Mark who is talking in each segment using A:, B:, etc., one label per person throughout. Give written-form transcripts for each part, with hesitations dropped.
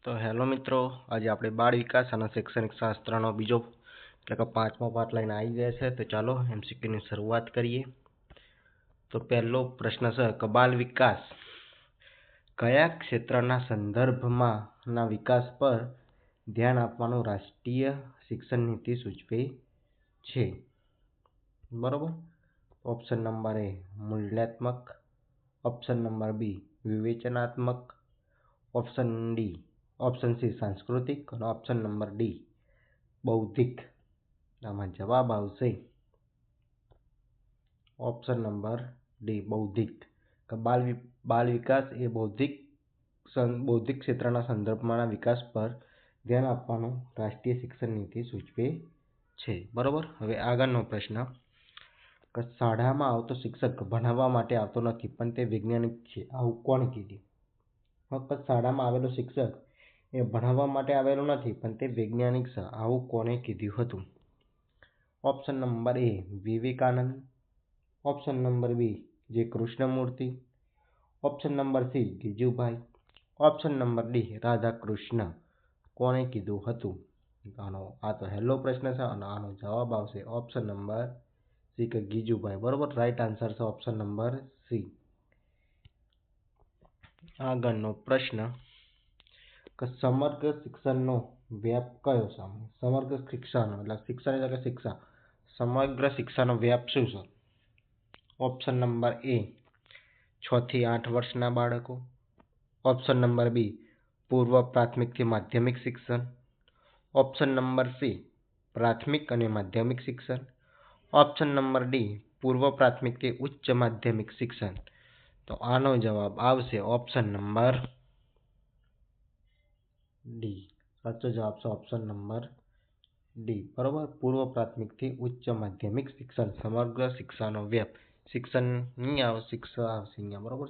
A: તો હેલો મિત્રો, આજે આપણે બાળ વિકાસ અને શૈક્ષણિક શાસ્ત્રનો બીજો એટલે કે 5મો પાઠ લઈને આવી ગયા છે. તો ચાલો એમસીક્યુની શરૂઆત કરીએ. તો પહેલો પ્રશ્ન છે કે બાલ વિકાસ કયા ક્ષેત્રના સંદર્ભમાંના વિકાસ પર ધ્યાન આપવાનું રાષ્ટ્રીય શિક્ષણ નીતિ સૂચવે છે? બરોબર. ઓપ્શન નંબર એ મૂલ્યાત્મક, ઓપ્શન નંબર બી વિવેચનાત્મક, ઓપ્શન સી સાંસ્કૃતિક અને ઓપ્શન નંબર ડી બૌદ્ધિક. આમાં જવાબ આવશે ઓપ્શન નંબર ડી બૌદ્ધિક. બાલ વિકાસ એ બૌદ્ધિક ક્ષેત્રના સંદર્ભમાંના વિકાસ પર ધ્યાન આપવાનું રાષ્ટ્રીય શિક્ષણ નીતિ સૂચવે છે. બરોબર. હવે આગળનો પ્રશ્ન કે શાળામાં આવતો શિક્ષક ભણાવવા માટે આવતો નથી પણ તે વૈજ્ઞાનિક છે, આવું કોણ કીધું? શાળામાં આવેલો શિક્ષક એ ભણાવવા માટે આવેલો નથી પણ તે વૈજ્ઞાનિક છે, આવું કોણે કીધું હતું? Option number A Vivekananda, option number B J Krishnamurti, option number C Gijubhai, option number D Radhakrishna. કોણે કીધું હતું? આ તો હેલો પ્રશ્ન છે અને આનો જવાબ આવશે ઓપ્શન નંબર સી કે ગીજુભાઈ. બરોબર. રાઈટ આન્સર છે ઓપ્શન નંબર સી. આગળનો પ્રશ્ન કે સમગ્ર શિક્ષણનો વ્યાપ કયો છે? સમગ્ર શિક્ષણ એટલે શિક્ષણ એટલે કે શિક્ષા. સમગ્ર શિક્ષાનો વ્યાપ શું છે? ઓપ્શન નંબર એ 6 થી 8 વર્ષના બાળકો, ઓપ્શન નંબર બી પૂર્વ પ્રાથમિકથી માધ્યમિક શિક્ષણ, ઓપ્શન નંબર સી પ્રાથમિક અને માધ્યમિક શિક્ષણ, ઓપ્શન નંબર ડી પૂર્વ પ્રાથમિકથી ઉચ્ચ માધ્યમિક શિક્ષણ. તો આનો જવાબ આવશે ઓપ્શન નંબર ડી. સાચો જવાબ છે ઓપ્શન નંબર ડી. બરોબર. પૂર્વ પ્રાથમિકથી ઉચ્ચ માધ્યમિક શિક્ષણ સમગ્ર શિક્ષાનો વ્યાપ. શિક્ષણ નહીં આવે, શિક્ષા આવશે અહીંયા. બરોબર.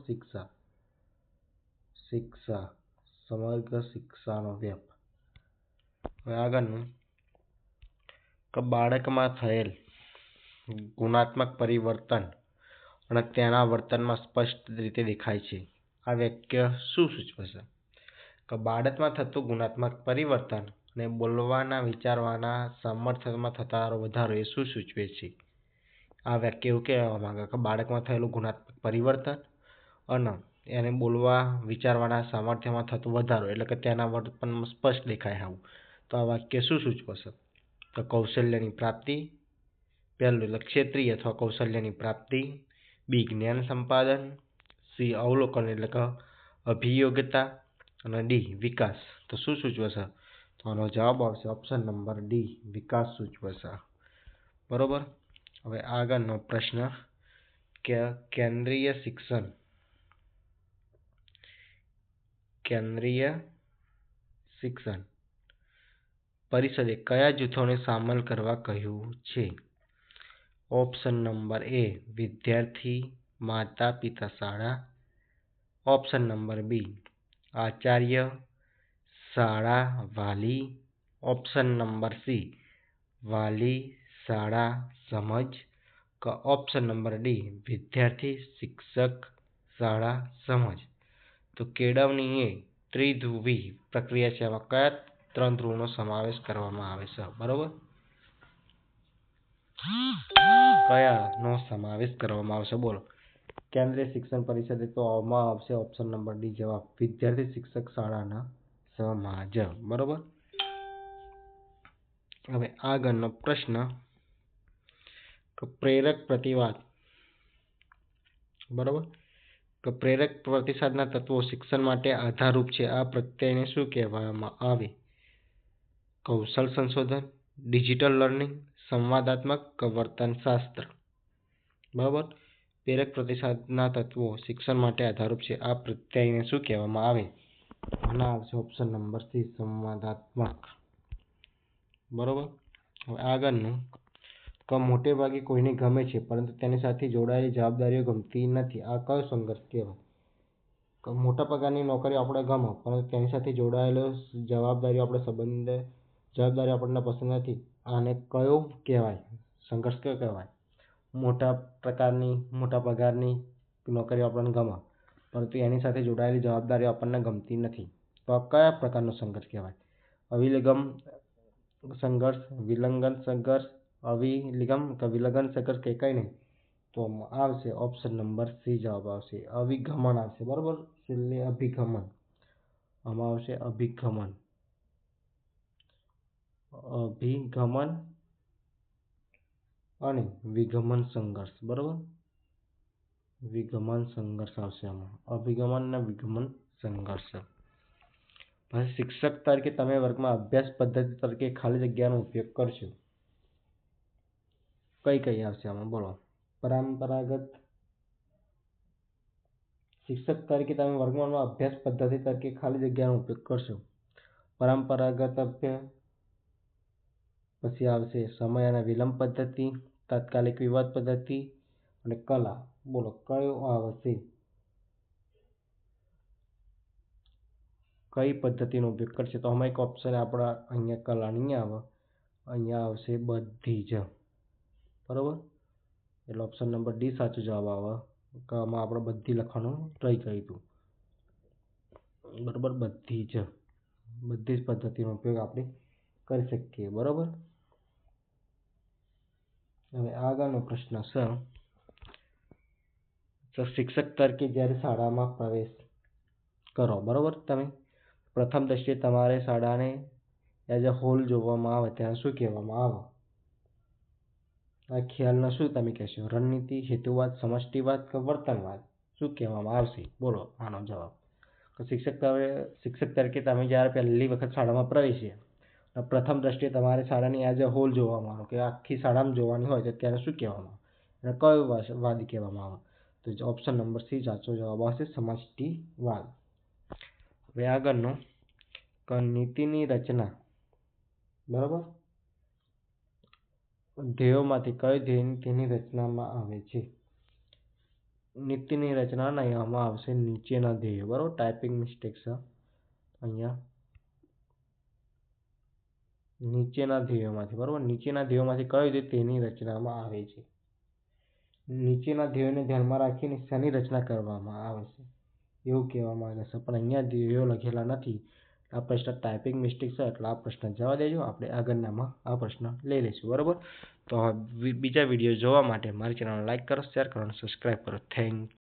A: શિક્ષા સમગ્ર શિક્ષાનો વ્યાપ. હવે આગળનું કે બાળકમાં થયેલ ગુણાત્મક પરિવર્તન અને તેના વર્તનમાં સ્પષ્ટ રીતે દેખાય છે. આ વાક્ય શું સૂચવે છે? કે બાળકમાં થતું ગુણાત્મક પરિવર્તન અને બોલવાના, વિચારવાના સામર્થ્યમાં થતા વધારો એ શું સૂચવે છે? આ વાક્ય એવું કહેવા માંગે કે બાળકમાં થયેલું ગુણાત્મક પરિવર્તન અને એને બોલવા, વિચારવાના સામર્થ્યમાં થતો વધારો એટલે કે તેના વર્તનમાં સ્પષ્ટ દેખાય આવું. તો આ વાક્ય શું સૂચવે છે? તો કૌશલ્યની પ્રાપ્તિ, પહેલું એટલે ક્ષેત્રીય અથવા કૌશલ્યની પ્રાપ્તિ, બી જ્ઞાન સંપાદન, સી અવલોકન એટલે કે અભિયોગ્યતા અને ડી વિકાસ. તો શું સૂચવે છે? તો આનો જવાબ આવશે ઓપ્શન નંબર ડી વિકાસ સૂચવે છે. બરોબર. હવે આગળનો પ્રશ્ન કે કેન્દ્રીય શિક્ષણ પરિષદે કયા જૂથોને સામેલ કરવા કહ્યું છે? ઓપ્શન નંબર એ વિદ્યાર્થી, માતા પિતા, શાળા, ઓપ્શન નંબર બી આચાર્ય, શાળા, વાલી, ઓપ્શન નંબર સી વાલી, શાળા, સમજ, કે ઓપ્શન નંબર ડી વિદ્યાર્થી, શિક્ષક, શાળા, સમજ. તો કેળવણી એ ત્રિધ્રુવી પ્રક્રિયા છે. એમાં કયા 3 ધ્રુવનો સમાવેશ કરવામાં આવે છે? બરોબર. કયાનો સમાવેશ કરવામાં આવશે? બોલો. કેન્દ્રીય શિક્ષણ પરિષદે તો આમાં આવશે ઓપ્શન નંબર ડી જવાબ વિદ્યાર્થી, શિક્ષક, શાળાના સમાજ. બરોબર. હવે આગળનો પ્રશ્ન કે પ્રેરક પ્રતિવાદ. બરોબર. કે પ્રેરક પ્રતિસાદના તત્વો શિક્ષણ માટે આધારરૂપ છે. આ પ્રત્યયને શું કહેવામાં આવે? કૌશલ સંશોધન, ડિજિટલ લર્નિંગ, સંવાદાત્મક કે વર્તનશાસ્ત્ર. બરોબર. પ્રેરક પ્રતિસાદના તત્વો શિક્ષણ માટે આધારરૂપ છે. આ પ્રત્યયને શું કહેવામાં આવે? આના આવશે ઓપ્શન નંબર સી સંવાદાત્મક. બરોબર. હવે આગળનું કે મોટે ભાગે કોઈને ગમે છે પરંતુ તેની સાથે જોડાયેલી જવાબદારીઓ ગમતી નથી. આ કયો સંઘર્ષ કહેવાય? કે મોટા પગારની નોકરી આપણે ગમે પરંતુ તેની સાથે જોડાયેલો જવાબદારીઓ આપણને પસંદ નથી. આને કયો કહેવાય? સંઘર્ષ કયો કહેવાય? મોટા પગારની નોકરી આપણને ગમે પરંતુ એની સાથે જોડાયેલી જવાબદારીઓ આપણને ગમતી નથી. તો આ કયા પ્રકારનો સંઘર્ષ કહેવાય? અવિલંબ સંઘર્ષ, વિલંગન સંઘર્ષ, અવિલંબ કે વિલંગન સંઘર્ષ કે કંઈ નહીં. તો આવશે ઓપ્શન નંબર સી જવાબ આવશે. અવિગમન આવશે. બરોબર, છેલ્લે અભિગમન. આમાં આવશે અભિગમન. અભિગમન અને વિગમન સંઘર્ષ. બરોબર, વિગમન સંઘર્ષ આવશે આમાં. અભિગમન અને વિગમન સંઘર્ષ. પછી શિક્ષક તરીકે તમે વર્ગમાં અભ્યાસ પદ્ધતિ તરીકે ખાલી જગ્યાનો ઉપયોગ કરશો. કઈ કઈ આવશે આમાં બોલો? પરંપરાગત શિક્ષક તરીકે તમે વર્ગમાં અભ્યાસ પદ્ધતિ તરીકે ખાલી જગ્યાનો ઉપયોગ કરશો. પરંપરાગત અભ્યાસ, પછી આવશે સમય અને વિલંબ પદ્ધતિ, તાત્કાલિક વિવાદ પદ્ધતિ અને કલા. બોલો કયો આવશે? કઈ પદ્ધતિનો ઉપયોગ કરશે? તો આમાં એક ઓપ્શન આપણા અહીંયા કલા નહીં આવે, અહીંયા આવશે બધી જ. બરોબર, એટલે ઓપ્શન નંબર ડી સાચો જવાબ આવે. આમાં આપણે બધી લખવાનું ટ્રાય કર્યું હતું. બરોબર, બધી જ પદ્ધતિનો ઉપયોગ આપણે કરી શકીએ. બરોબર, હવે આગળનો પ્રશ્ન છે, તો શિક્ષક તરીકે જ્યારે શાળામાં પ્રવેશ કરો, બરોબર, તમે પ્રથમ દ્રષ્ટિએ તમારે શાળાને એઝ અ હોલ જોવામાં આવે ત્યારે શું કહેવામાં આવે? આ ખ્યાલને શું તમે કહેશો? રણનીતિ, હેતુવાદ, સમષ્ટિવાદ કે વર્તનવાદ? શું કહેવામાં આવશે? બોલો આનો જવાબ. તો શિક્ષક તરીકે તમે જ્યારે પહેલી વખત શાળામાં પ્રવેશ્યા, પ્રથમ દ્રષ્ટિએ તમારે શાળાની એઝ અ હોલ જોવામાં આવે કે આખી શાળામાં જોવાની હોય તો ત્યારે શું કહેવામાં આવે? અને કયો વાદ કહેવામાં આવે? તો ઓપ્શન નંબર સી સાચો જવાબ આવશે, સમષ્ટિવાદ. હવે આગળનો નીતિની રચના. બરાબર, ધ્યેયોમાંથી કયો ધ્યેય નીતિની રચનામાં આવે છે? નીતિની રચના નહીં, આમાં આવશે નીચેના ધ્યેયો. બરાબર, ટાઈપિંગ મિસ્ટેક છે અહીંયા. નીચેના ધ્યેયોમાંથી, બરાબર, નીચેના ધ્યેયોમાંથી કયો ધ્યેય તેની રચનામાં આવે છે? નીચેના ધ્યેયોને ધ્યાનમાં રાખીને શેની રચના કરવામાં આવે છે એવું કહેવામાં આવે છે, પણ અહીંયા ધ્યેયો લખેલા નથી. આ પ્રશ્ન ટાઈપિંગ મિસ્ટેક છે, એટલે આ પ્રશ્ન જવા દેજો. આપણે આગળનામાં આ પ્રશ્ન લઈ લઈશું. બરાબર, તો બીજા વિડીયો જોવા માટે મારી ચેનલ લાઈક કરો, શેર કરો અને સબસ્ક્રાઈબ કરો. થેન્ક